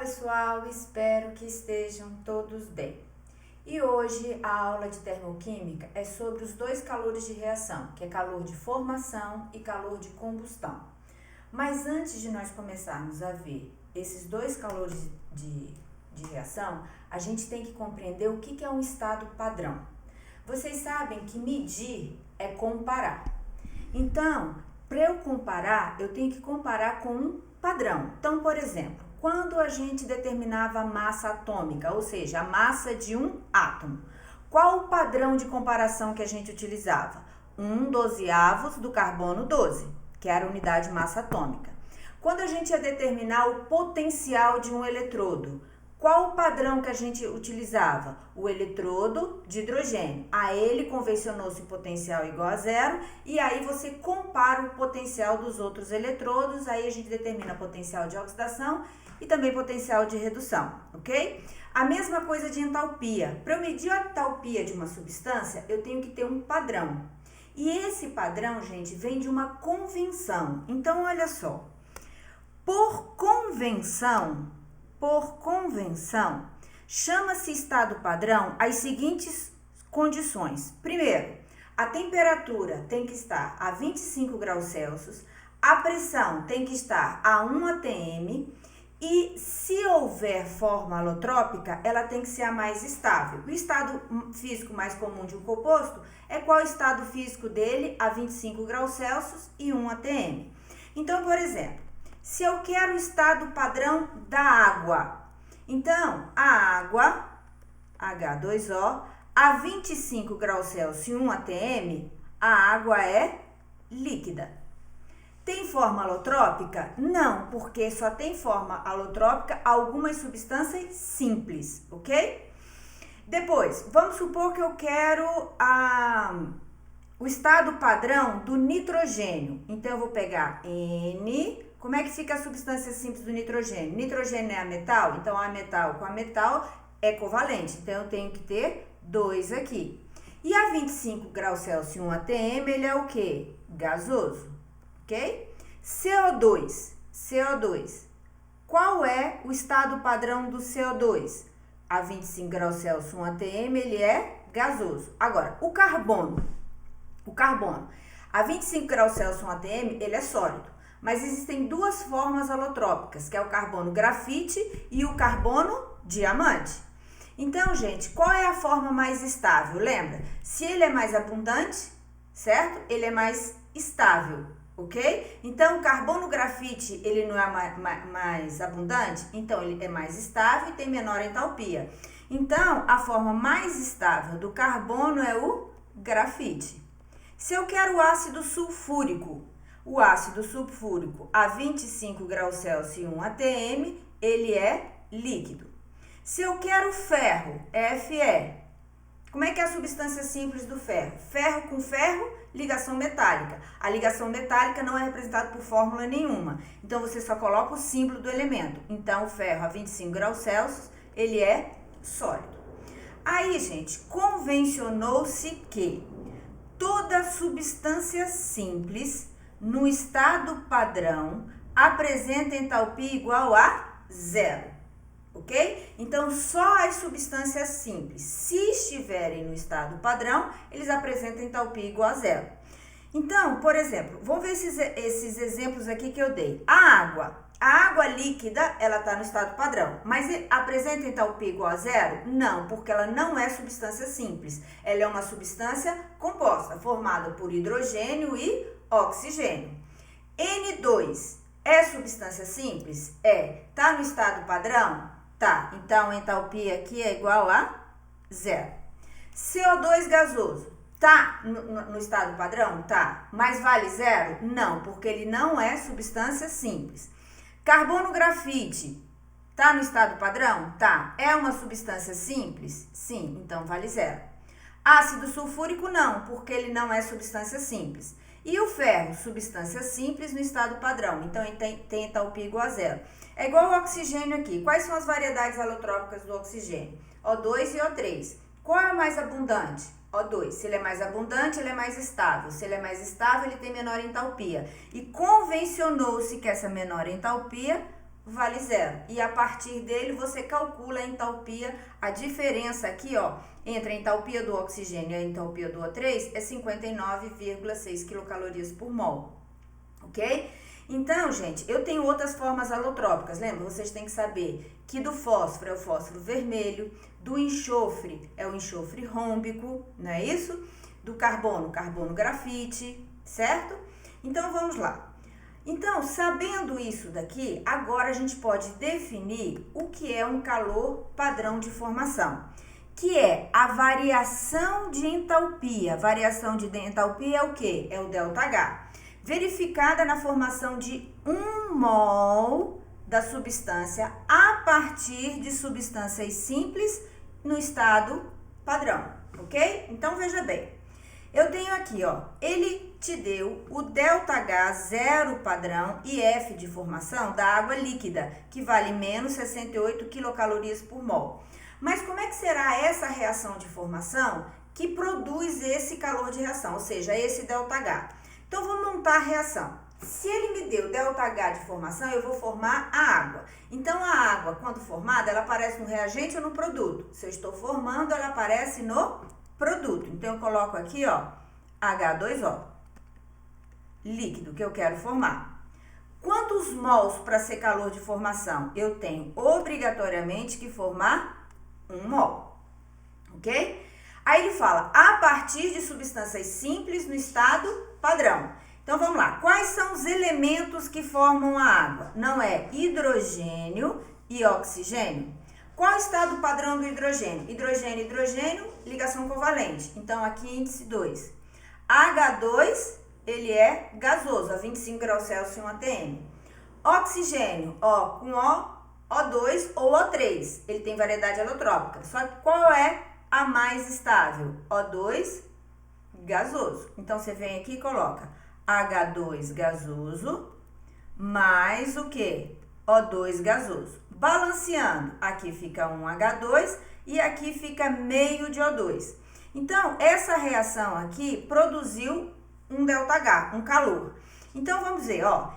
pessoal, espero que estejam todos bem. E hoje a aula de termoquímica é sobre os dois calores de reação, que é calor de formação e calor de combustão. Mas antes de nós começarmos a ver esses dois calores de reação, a gente tem que compreender o que é um estado padrão. Vocês sabem que medir é comparar. Então, para eu comparar, eu tenho que comparar com um padrão. Então, por exemplo, quando a gente determinava a massa atômica, ou seja, a massa de um átomo, qual o padrão de comparação que a gente utilizava? 1/12 do carbono 12, que era a unidade de massa atômica. Quando a gente ia determinar o potencial de um eletrodo, qual o padrão que a gente utilizava? O eletrodo de hidrogênio. A ele convencionou-se o potencial igual a zero e aí você compara o potencial dos outros eletrodos, aí a gente determina potencial de oxidação e também potencial de redução, ok? A mesma coisa de entalpia. Para eu medir a entalpia de uma substância, eu tenho que ter um padrão. E esse padrão, gente, vem de uma convenção. Então, olha só. Por convenção, chama-se estado padrão as seguintes condições. Primeiro, a temperatura tem que estar a 25 graus Celsius, a pressão tem que estar a 1 atm e se houver forma alotrópica, ela tem que ser a mais estável. O estado físico mais comum de um composto é qual o estado físico dele a 25 graus Celsius e 1 atm. Então, por exemplo, se eu quero o estado padrão da água, então a água, H2O, a 25 graus Celsius e 1 atm, a água é líquida. Tem forma alotrópica? Não, porque só tem forma alotrópica algumas substâncias simples, ok? Depois, vamos supor que eu quero o estado padrão do nitrogênio. Então, eu vou pegar N. Como é que fica a substância simples do nitrogênio? Nitrogênio é a metal? Então, a metal com a metal é covalente. Então, eu tenho que ter 2 aqui. E a 25 graus Celsius e 1 atm, ele é o quê? Gasoso, ok? CO2. Qual é o estado padrão do CO2? A 25 graus Celsius e 1 atm, ele é gasoso. Agora, o carbono. A 25 graus Celsius e 1 atm, ele é sólido. Mas existem duas formas alotrópicas, que é o carbono grafite e o carbono diamante. Então, gente, qual é a forma mais estável? Lembra? Se ele é mais abundante, certo? Ele é mais estável, ok? Então, o carbono grafite, ele não é mais abundante? Então, ele é mais estável e tem menor entalpia. Então, a forma mais estável do carbono é o grafite. Se eu quero o ácido sulfúrico, a 25 graus Celsius e 1 atm, ele é líquido. Se eu quero ferro, Fe, como é que é a substância simples do ferro? Ferro com ferro, ligação metálica. A ligação metálica não é representada por fórmula nenhuma. Então, você só coloca o símbolo do elemento. Então, o ferro a 25 graus Celsius, ele é sólido. Aí, gente, convencionou-se que toda substância simples no estado padrão apresenta entalpia igual a 0, ok? Então, só as substâncias simples, se estiverem no estado padrão, eles apresentam entalpia igual a 0. Então, por exemplo, vamos ver esses exemplos aqui que eu dei. A água líquida, ela está no estado padrão, mas apresenta entalpia igual a 0? Não, porque ela não é substância simples. Ela é uma substância composta, formada por hidrogênio e oxigênio. N2 é substância simples? É. Tá no estado padrão? Tá. Então, a entalpia aqui é igual a 0. CO2 gasoso. Tá no estado padrão? Tá. Mas vale 0? Não, porque ele não é substância simples. Carbono grafite. Tá no estado padrão? Tá. É uma substância simples? Sim, então vale 0. Ácido sulfúrico não, porque ele não é substância simples. E o ferro, substância simples no estado padrão, então ele tem entalpia igual a 0. É igual ao oxigênio aqui. Quais são as variedades alotrópicas do oxigênio? O2 e O3. Qual é a mais abundante? O2. Se ele é mais abundante, ele é mais estável. Se ele é mais estável, ele tem menor entalpia. E convencionou-se que essa menor entalpia vale zero. E a partir dele você calcula a entalpia, a diferença aqui, ó, entre a entalpia do oxigênio e a entalpia do O3 é 59,6 quilocalorias por mol, ok? Então, gente, eu tenho outras formas alotrópicas, lembra? Vocês têm que saber que do fósforo é o fósforo vermelho, do enxofre é o enxofre rômbico, não é isso? Do carbono, carbono grafite, certo? Então, vamos lá. Então, sabendo isso daqui, agora a gente pode definir o que é um calor padrão de formação, que é a variação de entalpia. Variação de entalpia é o quê? É o ΔH, verificada na formação de 1 mol da substância a partir de substâncias simples no estado padrão, ok? Então, veja bem, eu tenho aqui, ó, ele te deu o ΔH zero padrão e F de formação da água líquida, que vale menos 68 quilocalorias por mol. Mas como é que será essa reação de formação que produz esse calor de reação, ou seja, esse ΔH? Então, vou montar a reação. Se ele me deu ΔH de formação, eu vou formar a água. Então, a água, quando formada, ela aparece no reagente ou no produto? Se eu estou formando, ela aparece no produto. Então, eu coloco aqui, ó, H2O, líquido que eu quero formar. Quantos mols para ser calor de formação? Eu tenho obrigatoriamente que formar 1 mol, ok? Aí ele fala, a partir de substâncias simples no estado padrão. Então, vamos lá. Quais são os elementos que formam a água? Não é hidrogênio e oxigênio? Qual é o estado padrão do hidrogênio? Hidrogênio, hidrogênio, ligação covalente. Então, aqui índice 2. H2, ele é gasoso, a 25 graus Celsius e 1 atm. Oxigênio, O com O, O2 ou O3. Ele tem variedade alotrópica. Só que qual é a mais estável? O2 gasoso. Então, você vem aqui e coloca H2 gasoso mais o quê? O2 gasoso. Balanceando, aqui fica 1H2 e aqui fica meio de O2. Então, essa reação aqui produziu um ΔH, um calor. Então, vamos ver, ó.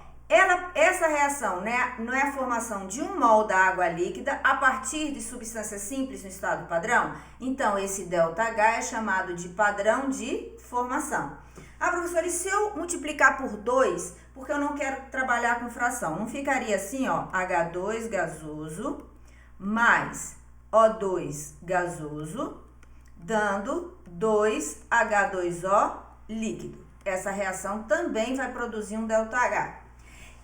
Essa reação, né, não é a formação de 1 mol da água líquida a partir de substâncias simples no estado padrão? Então, esse ΔH é chamado de padrão de formação. Ah, professora, e se eu multiplicar por 2, porque eu não quero trabalhar com fração? Não ficaria assim, ó, H2 gasoso mais O2 gasoso, dando 2H2O líquido. Essa reação também vai produzir um ΔH.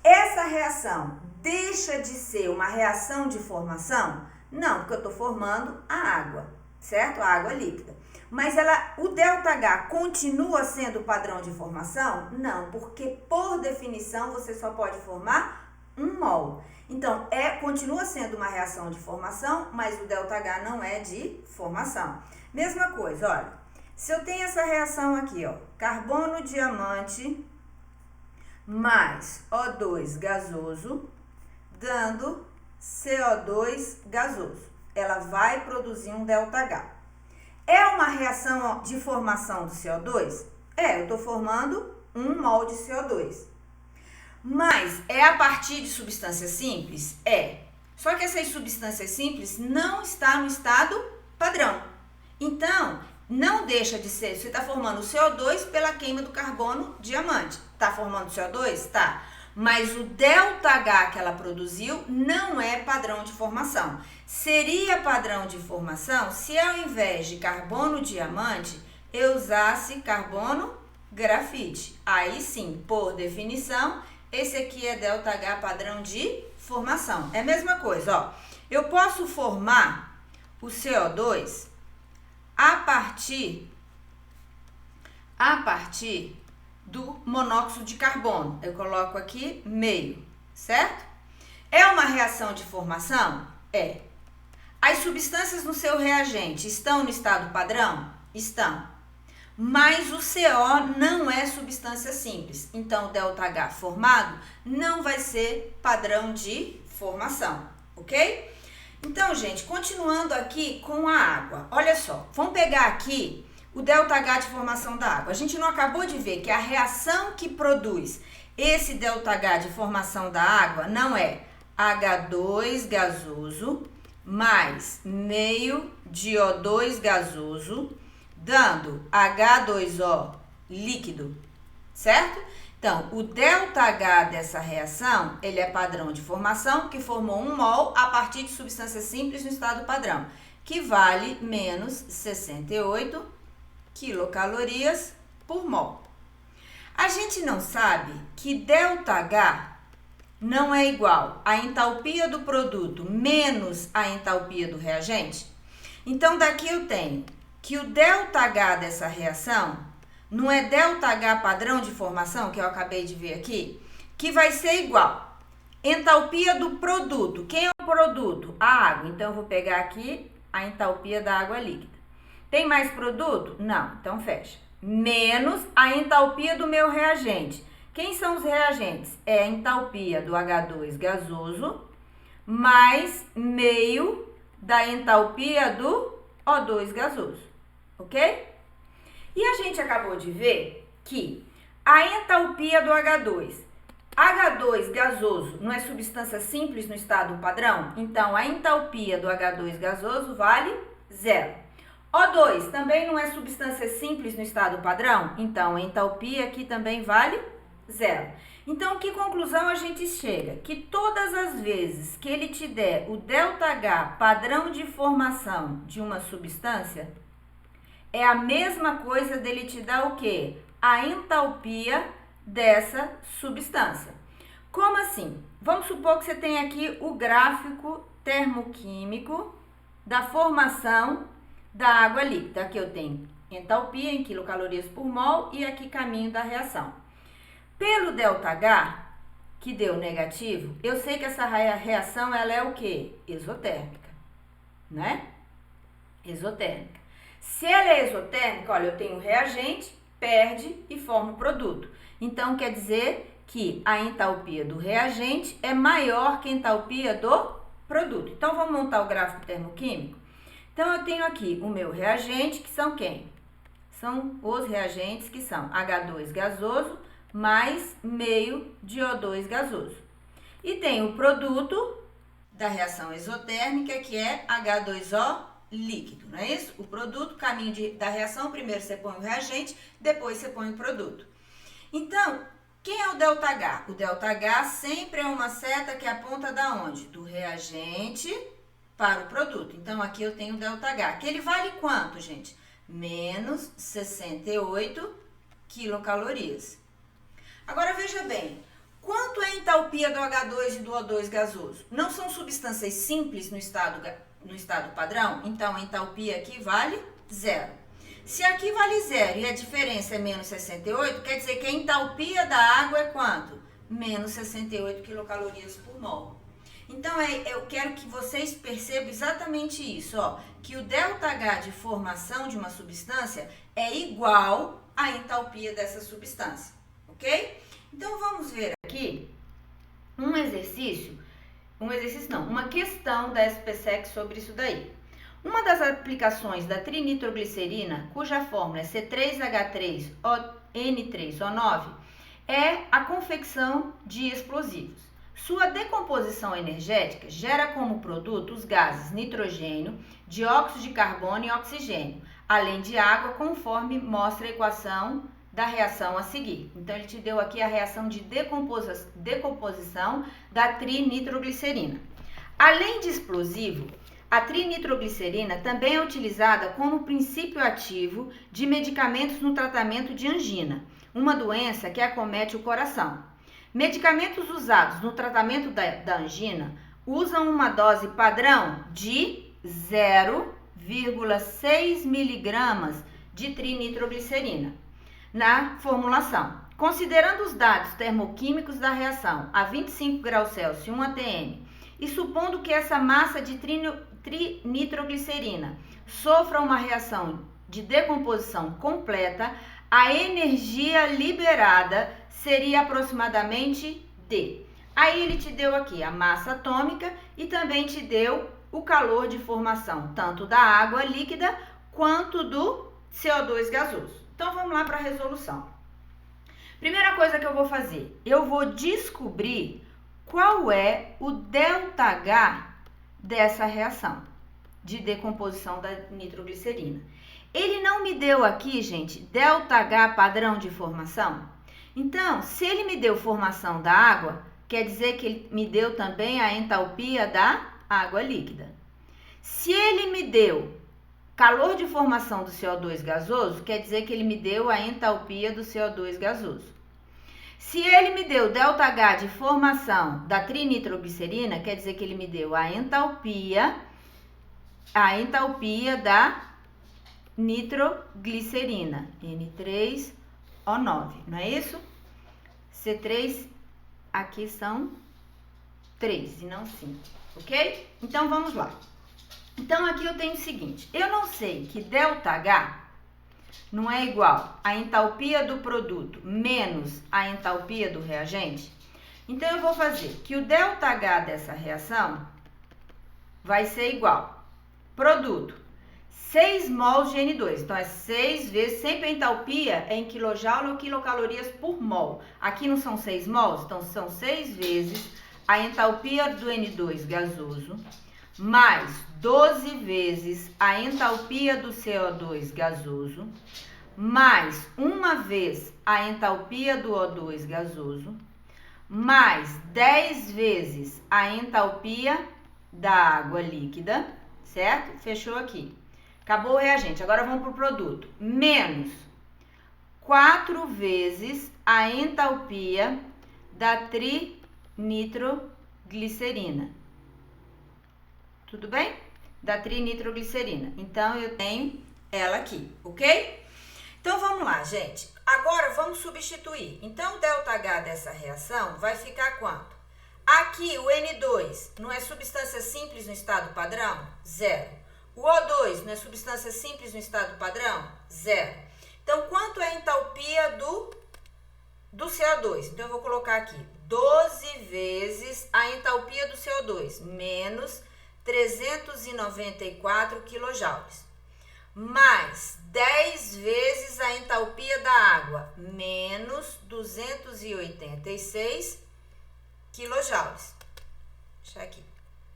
Essa reação deixa de ser uma reação de formação? Não, porque eu estou formando a água, certo? A água líquida. Mas o ΔH continua sendo o padrão de formação? Não, porque por definição você só pode formar 1 mol. Então, continua sendo uma reação de formação, mas o ΔH não é de formação. Mesma coisa, olha, se eu tenho essa reação aqui, ó, carbono diamante mais O2 gasoso, dando CO2 gasoso. Ela vai produzir um ΔH. É uma reação de formação do CO2? Eu estou formando 1 mol de CO2. Mas é a partir de substâncias simples? Só que essas substâncias simples não estão no estado padrão. Então, não deixa de ser, você está formando o CO2 pela queima do carbono diamante. Está formando CO2? Tá. Mas o ΔH que ela produziu não é padrão de formação. Seria padrão de formação se ao invés de carbono diamante, eu usasse carbono grafite. Aí sim, por definição, esse aqui é ΔH padrão de formação. É a mesma coisa, ó. Eu posso formar o CO2 a partir do monóxido de carbono. Eu coloco aqui meio, certo? É uma reação de formação? As substâncias no seu reagente estão no estado padrão? Estão. Mas o CO não é substância simples. Então, o ΔH formado não vai ser padrão de formação, ok? Então, gente, continuando aqui com a água. Olha só, vamos pegar aqui o ΔH de formação da água. A gente não acabou de ver que a reação que produz esse ΔH de formação da água não é H2 gasoso mais meio de O2 gasoso, dando H2O líquido, certo? Então, o ΔH dessa reação, ele é padrão de formação, que formou 1 mol a partir de substância simples no estado padrão, que vale menos 68 quilocalorias por mol. A gente não sabe que ΔH não é igual à entalpia do produto menos a entalpia do reagente? Então, daqui eu tenho que o ΔH dessa reação não é ΔH padrão de formação, que eu acabei de ver aqui, que vai ser igual entalpia do produto. Quem é o produto? A água. Então, eu vou pegar aqui a entalpia da água líquida. Tem mais produto? Não. Então, fecha. Menos a entalpia do meu reagente. Quem são os reagentes? É a entalpia do H2 gasoso mais meio da entalpia do O2 gasoso, ok? E a gente acabou de ver que a entalpia do H2 gasoso não é substância simples no estado padrão? Então, a entalpia do H2 gasoso vale 0. O2 também não é substância simples no estado padrão? Então, a entalpia aqui também vale 0. Então, que conclusão a gente chega? Que todas as vezes que ele te der o ΔH padrão de formação de uma substância, é a mesma coisa dele te dar o quê? A entalpia dessa substância. Como assim? Vamos supor que você tem aqui o gráfico termoquímico da formação da água líquida. Aqui eu tenho entalpia em quilocalorias por mol e aqui caminho da reação. Pelo ΔH, que deu negativo, eu sei que essa reação ela é o quê? Exotérmica, né? Exotérmica. Se ela é exotérmica, olha, eu tenho reagente, perde e forma o produto. Então, quer dizer que a entalpia do reagente é maior que a entalpia do produto. Então, vamos montar o gráfico termoquímico? Então, eu tenho aqui o meu reagente, que são quem? São os reagentes que são H2 gasoso mais meio de O2 gasoso. E tem o produto da reação exotérmica, que é H2O líquido, não é isso? O produto, caminho da reação, primeiro você põe o reagente, depois você põe o produto. Então, quem é o ΔH? O ΔH sempre é uma seta que aponta da onde? Do reagente para o produto. Então, aqui eu tenho o ΔH, que ele vale quanto, gente? Menos 68 quilocalorias. Agora, veja bem, quanto é a entalpia do H2 e do O2 gasoso? Não são substâncias simples no estado padrão? Então, a entalpia aqui vale 0. Se aqui vale 0 e a diferença é menos 68, quer dizer que a entalpia da água é quanto? Menos 68 quilocalorias por mol. Então, eu quero que vocês percebam exatamente isso, ó, que o ΔH de formação de uma substância é igual à entalpia dessa substância, ok? Então, vamos ver aqui uma questão da SPSEC sobre isso daí. Uma das aplicações da trinitroglicerina, cuja fórmula é C3H3N3O9, é a confecção de explosivos. Sua decomposição energética gera como produto os gases nitrogênio, dióxido de carbono e oxigênio, além de água, conforme mostra a equação da reação a seguir. Então, ele te deu aqui a reação de decomposição da trinitroglicerina. Além de explosivo, a trinitroglicerina também é utilizada como princípio ativo de medicamentos no tratamento de angina, uma doença que acomete o coração. Medicamentos usados no tratamento da angina usam uma dose padrão de 0,6 miligramas de trinitroglicerina na formulação. Considerando os dados termoquímicos da reação a 25 graus Celsius e 1 atm, e supondo que essa massa de trinitroglicerina sofra uma reação de decomposição completa, a energia liberada seria aproximadamente D. Aí ele te deu aqui a massa atômica e também te deu o calor de formação, tanto da água líquida quanto do CO2 gasoso. Então, vamos lá para a resolução. Primeira coisa que eu vou fazer, eu vou descobrir qual é o ΔH dessa reação de decomposição da nitroglicerina. Ele não me deu aqui, gente, ΔH padrão de formação? Então, se ele me deu formação da água, quer dizer que ele me deu também a entalpia da água líquida. Se ele me deu calor de formação do CO2 gasoso, quer dizer que ele me deu a entalpia do CO2 gasoso. Se ele me deu ΔH de formação da trinitroglicerina, quer dizer que ele me deu a entalpia da nitroglicerina, N3O9, não é isso? C3, aqui são 3 e não 5, ok? Então, vamos lá. Então, aqui eu tenho o seguinte, eu não sei que ΔH não é igual a entalpia do produto menos a entalpia do reagente. Então, eu vou fazer que o ΔH dessa reação vai ser igual produto 6 mols de N2. Então, é 6 vezes, sempre a entalpia é em quilojoule ou quilocalorias por mol. Aqui não são 6 mols, então são 6 vezes a entalpia do N2 gasoso mais 12 vezes a entalpia do CO2 gasoso, mais uma vez a entalpia do O2 gasoso, mais 10 vezes a entalpia da água líquida, certo? Fechou aqui. Acabou o reagente. Agora vamos para o produto. Menos 4 vezes a entalpia da trinitroglicerina. Tudo bem? Da trinitroglicerina. Então, eu tenho ela aqui, ok? Então, vamos lá, gente. Agora, vamos substituir. Então, o ΔH dessa reação vai ficar quanto? Aqui, o N2 não é substância simples no estado padrão? 0. O O2 não é substância simples no estado padrão? 0. Então, quanto é a entalpia do CO2? Então, eu vou colocar aqui 12 vezes a entalpia do CO2, menos 394 quilojoules, mais 10 vezes a entalpia da água, menos 286 quilojoules. Deixa aqui,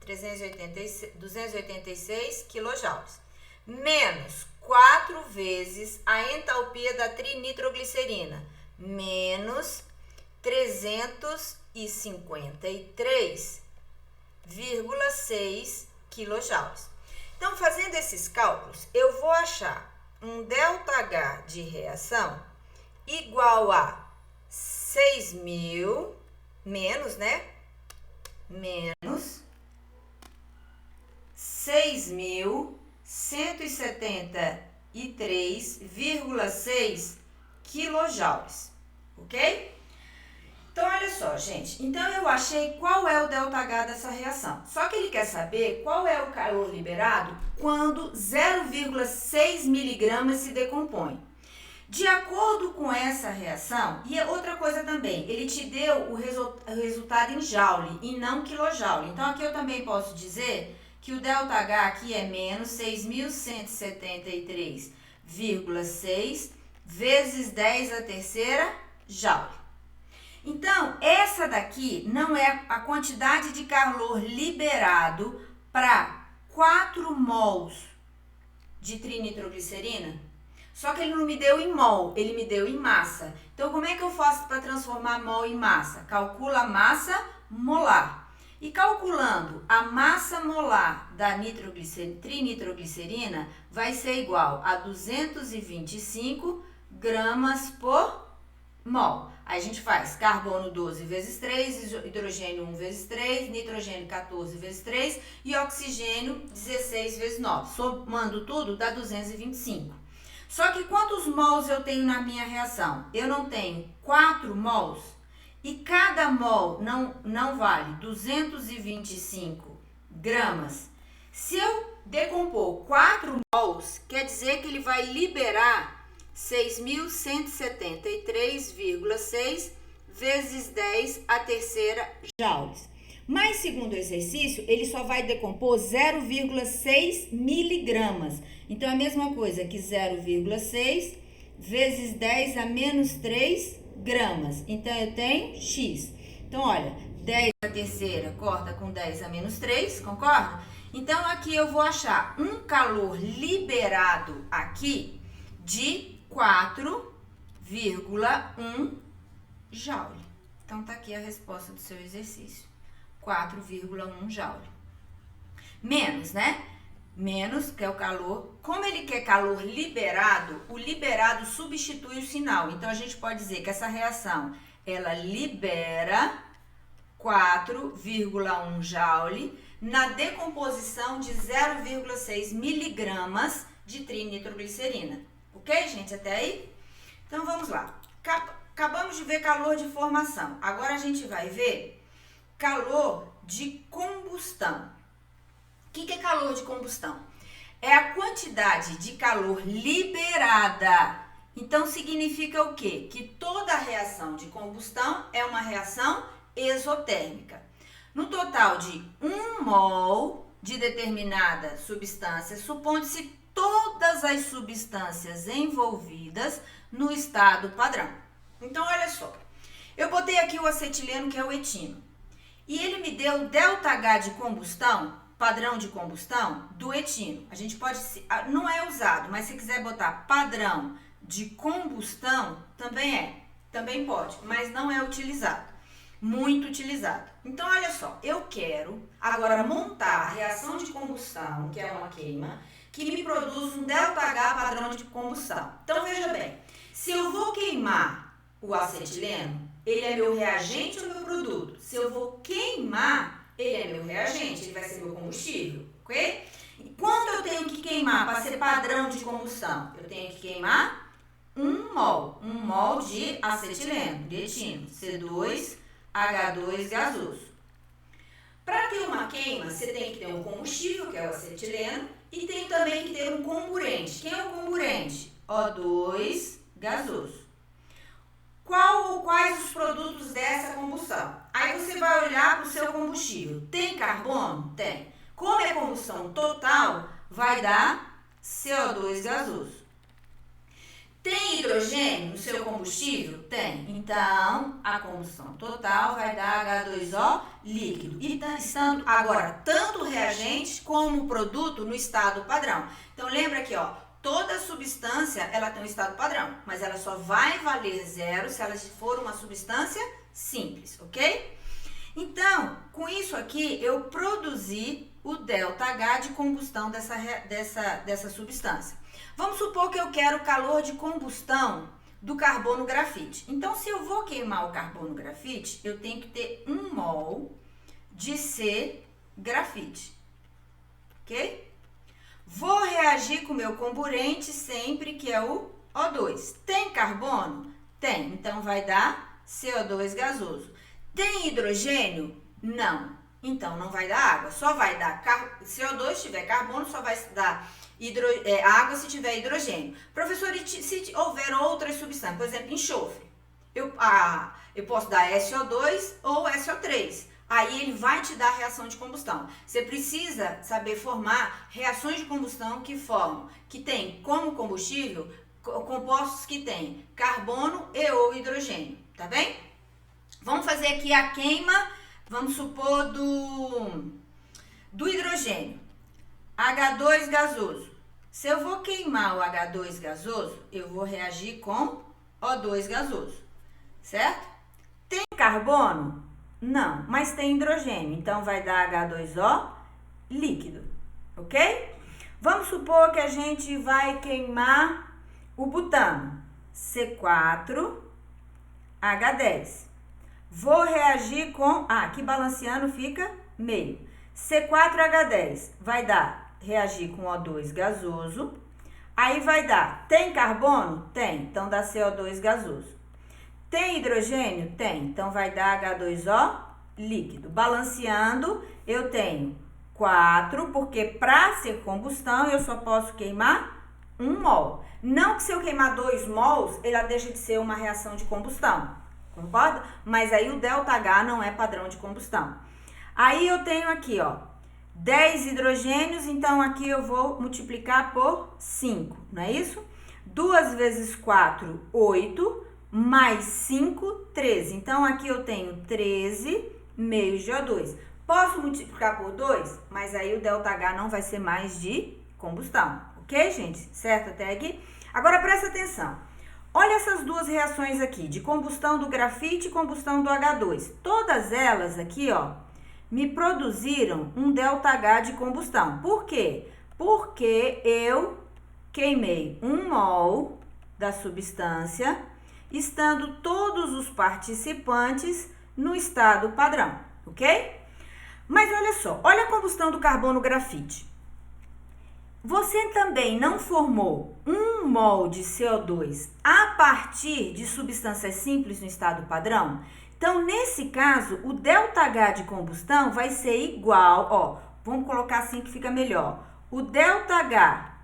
286 quilojoules, menos 4 vezes a entalpia da trinitroglicerina, menos 353,6 quilojoules. Então, fazendo esses cálculos, eu vou achar um ΔH de reação igual a 6.000 menos, né? Menos 6.173,6 quilojoules, ok? Então, olha só, gente. Então, eu achei qual é o ΔH dessa reação. Só que ele quer saber qual é o calor liberado quando 0,6 miligramas se decompõe. De acordo com essa reação, e outra coisa também, ele te deu o resultado em joule e não quilojoule. Então, aqui eu também posso dizer que o ΔH aqui é menos 6.173,6 vezes 10 a terceira joule. Então, essa daqui não é a quantidade de calor liberado para 4 mols de trinitroglicerina? Só que ele não me deu em mol, ele me deu em massa. Então, como é que eu faço para transformar mol em massa? Calcula a massa molar. E calculando a massa molar da trinitroglicerina, vai ser igual a 225 gramas por mol. Aí a gente faz carbono 12 vezes 3, hidrogênio 1 vezes 3, nitrogênio 14 vezes 3 e oxigênio 16 vezes 9. Somando tudo, dá 225. Só que quantos mols eu tenho na minha reação? Eu não tenho 4 mols e cada mol não vale 225 gramas. Se eu decompor 4 mols, quer dizer que ele vai liberar 6.173,6 vezes 10 a terceira joules. Mas, segundo o exercício, ele só vai decompor 0,6 miligramas. Então, é a mesma coisa que 0,6 vezes 10 a menos 3 gramas. Então, eu tenho X. Então, olha, 10 a terceira corta com 10 a menos 3, concorda? Então, aqui eu vou achar um calor liberado aqui de 4,1 joule. Então, tá aqui a resposta do seu exercício. 4,1 joule. Menos, né? Menos, que é o calor. Como ele quer calor liberado, o liberado substitui o sinal. Então, a gente pode dizer que essa reação, ela libera 4,1 joule na decomposição de 0,6 miligramas de trinitroglicerina. Ok, gente? Até aí? Então, vamos lá. Acabamos de ver calor de formação. Agora, a gente vai ver calor de combustão. O que é calor de combustão? É a quantidade de calor liberada. Então, significa o quê? Que toda reação de combustão é uma reação exotérmica. No total de 1 mol de determinada substância, supondo-se todas as substâncias envolvidas no estado padrão. Então, olha só. Eu botei aqui o acetileno, que é o etino. E ele me deu o ΔH de combustão, padrão de combustão, do etino. A gente pode, não é usado, mas se quiser botar padrão de combustão, também pode, mas não é utilizado. Muito utilizado. Então, olha só, eu quero agora montar a reação de combustão, que é uma queima, que me produz um ΔH padrão de combustão. Então, veja bem, se eu vou queimar o acetileno, ele é meu reagente ou meu produto? Se eu vou queimar, ele é meu reagente, ele vai ser meu combustível, ok? E quando eu tenho que queimar para ser padrão de combustão? Eu tenho que queimar 1 mol de acetileno, de etino, C2H2 gasoso. Para ter uma queima, você tem que ter um combustível, que é o acetileno, e tem também que ter um comburente. Quem é o comburente? O2 gasoso. Qual ou quais os produtos dessa combustão? Aí você vai olhar para o seu combustível. Tem carbono? Tem. Como é combustão total, vai dar CO2 gasoso. Tem hidrogênio no seu combustível? Tem. Então, a combustão total vai dar H2O líquido. E estando agora tanto o reagente como o produto no estado padrão. Então, lembra aqui, ó. Toda substância, ela tem um estado padrão, mas ela só vai valer 0 se ela for uma substância simples, ok? Então, com isso aqui, eu produzi o ΔH de combustão dessa substância. Vamos supor que eu quero calor de combustão do carbono grafite. Então, se eu vou queimar o carbono grafite, eu tenho que ter 1 mol de C grafite, ok? Vou reagir com o meu comburente sempre, que é o O2. Tem carbono? Tem. Então, vai dar CO2 gasoso. Tem hidrogênio? Não. Então, não vai dar água. Só vai dar CO2 se tiver carbono, só vai dar água se tiver hidrogênio. Professor, e se houver outras substâncias, por exemplo, enxofre, eu posso dar SO2 ou SO3. Aí ele vai te dar reação de combustão. Você precisa saber formar reações de combustão que tem como combustível compostos que têm carbono e ou hidrogênio, tá bem? Vamos fazer aqui a queima, vamos supor, do hidrogênio. H2 gasoso. Se eu vou queimar o H2 gasoso, eu vou reagir com O2 gasoso, certo? Tem carbono? Não, mas tem hidrogênio, então vai dar H2O líquido, ok? Vamos supor que a gente vai queimar o butano, C4H10. Vou reagir com, aqui balanceando fica meio. C4H10 vai reagir com O2 gasoso, aí vai dar, tem carbono? Tem, então dá CO2 gasoso. Tem hidrogênio? Tem, então vai dar H2O líquido. Balanceando, eu tenho 4, porque para ser combustão eu só posso queimar 1 mol. Não que se eu queimar 2 mols, ela deixa de ser uma reação de combustão, concorda? Mas aí o ΔH não é padrão de combustão. Aí eu tenho aqui, ó, 10 hidrogênios, então aqui eu vou multiplicar por 5, não é isso? 2 vezes 4, 8, mais 5, 13. Então, aqui eu tenho 13 meio de O2. Posso multiplicar por 2, mas aí o ΔH não vai ser mais de combustão, ok, gente? Certo até aqui? Agora presta atenção. Olha essas duas reações aqui, de combustão do grafite e combustão do H2. Todas elas aqui, ó, me produziram um ΔH de combustão. Por quê? Porque eu queimei 1 mol da substância, estando todos os participantes no estado padrão, ok? Mas olha só, olha a combustão do carbono grafite. Você também não formou 1 mol de CO2 a partir de substâncias simples no estado padrão? Então, nesse caso, o ΔH de combustão vai ser igual, ó, vamos colocar assim que fica melhor. O ΔH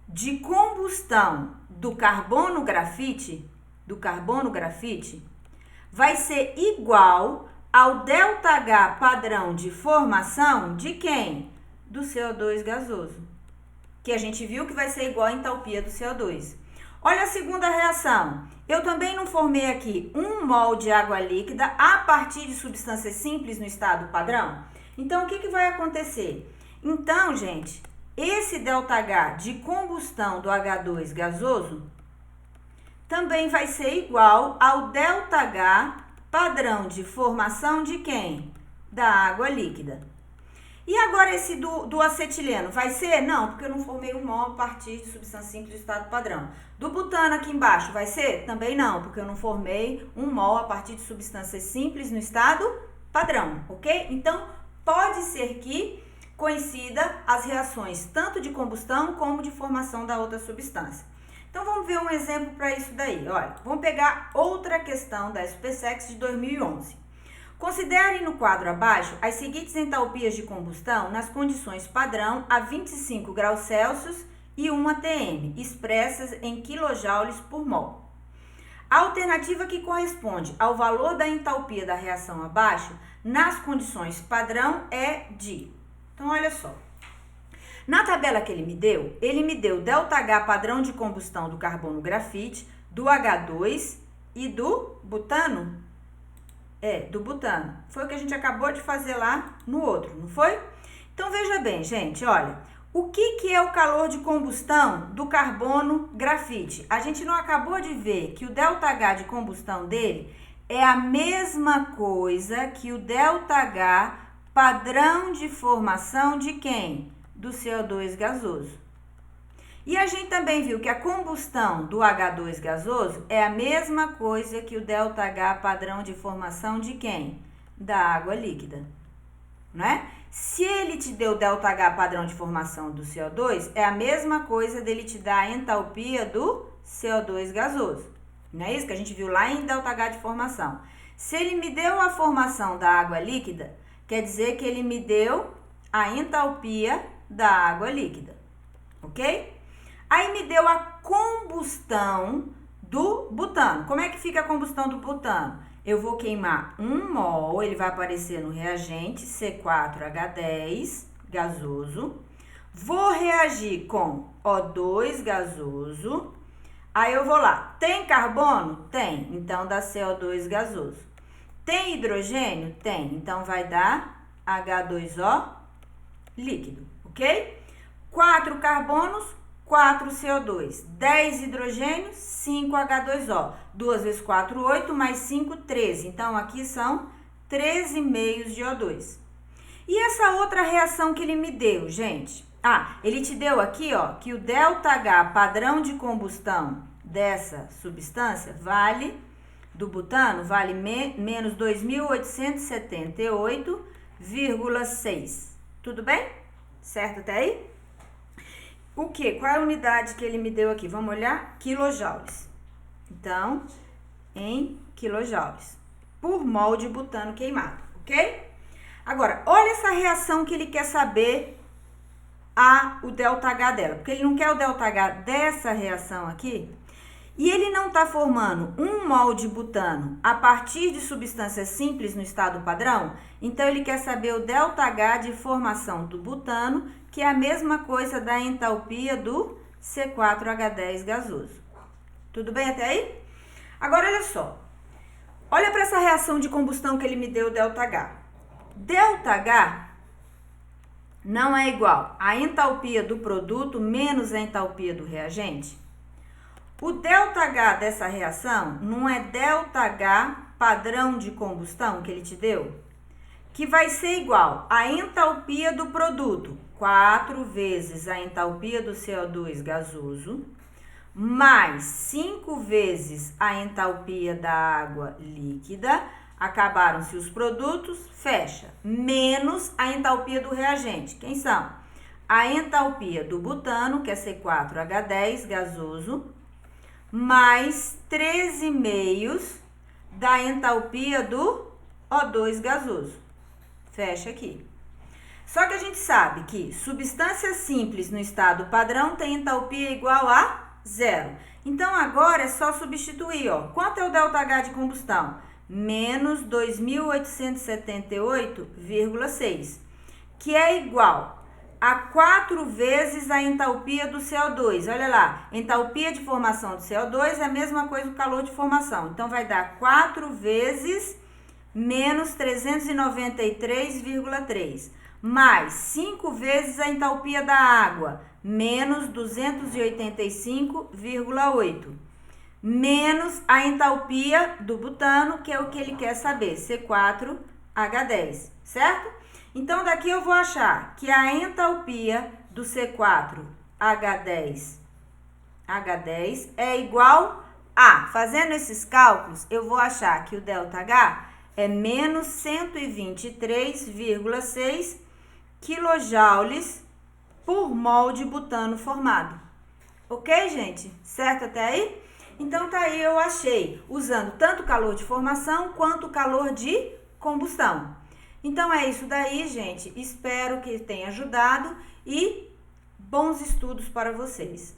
de combustão do carbono grafite, vai ser igual ao ΔH padrão de formação de quem? Do CO2 gasoso. Que a gente viu que vai ser igual à entalpia do CO2. Olha a segunda reação. Eu também não formei aqui 1 mol de água líquida a partir de substâncias simples no estado padrão? Então, o que vai acontecer? Então, gente, esse ΔH de combustão do H2 gasoso também vai ser igual ao ΔH padrão de formação de quem? Da água líquida. E agora esse do acetileno, vai ser? Não, porque eu não formei 1 mol a partir de substância simples do estado padrão. Do butano aqui embaixo, vai ser? Também não, porque eu não formei 1 mol a partir de substâncias simples no estado padrão, ok? Então, pode ser que coincida as reações tanto de combustão como de formação da outra substância. Então, vamos ver um exemplo para isso daí. Olha, vamos pegar outra questão da SPSEC de 2011. Considere no quadro abaixo as seguintes entalpias de combustão nas condições padrão a 25 graus Celsius e 1 atm, expressas em quilojoules por mol. A alternativa que corresponde ao valor da entalpia da reação abaixo nas condições padrão é de... Então, olha só. Na tabela que ele me deu ΔH padrão de combustão do carbono grafite, do H2 e do butano. Do butano. Foi o que a gente acabou de fazer lá no outro, não foi? Então, veja bem, gente, olha. O que é o calor de combustão do carbono grafite? A gente não acabou de ver que o ΔH de combustão dele é a mesma coisa que o ΔH padrão de formação de quem? Do CO2 gasoso. E a gente também viu que a combustão do H2 gasoso é a mesma coisa que o ΔH padrão de formação de quem? Da água líquida, não é? Se ele te deu o ΔH padrão de formação do CO2, é a mesma coisa dele te dar a entalpia do CO2 gasoso. Não é isso que a gente viu lá em ΔH de formação. Se ele me deu a formação da água líquida, quer dizer que ele me deu a entalpia da água líquida, ok? Aí me deu a combustão do butano. Como é que fica a combustão do butano? Eu vou queimar 1 mol, ele vai aparecer no reagente C4H10 gasoso. Vou reagir com O2 gasoso. Aí eu vou lá. Tem carbono? Tem. Então dá CO2 gasoso. Tem hidrogênio? Tem. Então vai dar H2O líquido, ok? 4 carbonos, 4 CO2, 10 hidrogênios, 5 H2O. 2 vezes 4, 8, mais 5, 13. Então, aqui são 13 meios de O2. E essa outra reação que ele me deu, gente? Ele te deu aqui, ó, que o ΔH padrão de combustão dessa substância do butano, vale menos 2.878,6. Tudo bem? Certo até aí? O que? Qual é a unidade que ele me deu aqui? Vamos olhar? Quilojoules. Então, em quilojoules por mol de butano queimado, ok? Agora, olha essa reação que ele quer saber o ΔH dela, porque ele não quer o ΔH dessa reação aqui. E ele não está formando 1 mol de butano a partir de substâncias simples no estado padrão, então ele quer saber o ΔH de formação do butano, que é a mesma coisa da entalpia do C4H10 gasoso. Tudo bem até aí? Agora, olha só. Olha para essa reação de combustão que ele me deu, o ΔH. ΔH não é igual a entalpia do produto menos a entalpia do reagente? O ΔH dessa reação não é ΔH padrão de combustão que ele te deu? Que vai ser igual a entalpia do produto, 4 vezes a entalpia do CO2 gasoso, mais 5 vezes a entalpia da água líquida, acabaram-se os produtos, fecha, menos a entalpia do reagente. Quem são? A entalpia do butano, que é C4H10 gasoso, mais 13,5 da entalpia do O2 gasoso. Fecha aqui. Só que a gente sabe que substâncias simples no estado padrão tem entalpia igual a 0. Então, agora é só substituir, ó. Quanto é o ΔH de combustão? Menos 2.878,6, que é igual a 4 vezes a entalpia do CO2. Olha lá, entalpia de formação do CO2 é a mesma coisa do calor de formação. Então, vai dar 4 vezes menos 393,3, mais 5 vezes a entalpia da água, menos 285,8, menos a entalpia do butano, que é o que ele quer saber, C4H10, certo? Então, daqui eu vou achar que a entalpia do C4H10 é igual a, fazendo esses cálculos, eu vou achar que o ΔH é menos 123,6 quilojoules por mol de butano formado. Ok, gente? Certo até aí? Então, tá aí, eu achei, usando tanto o calor de formação quanto o calor de combustão. Então, é isso daí, gente. Espero que tenha ajudado e bons estudos para vocês.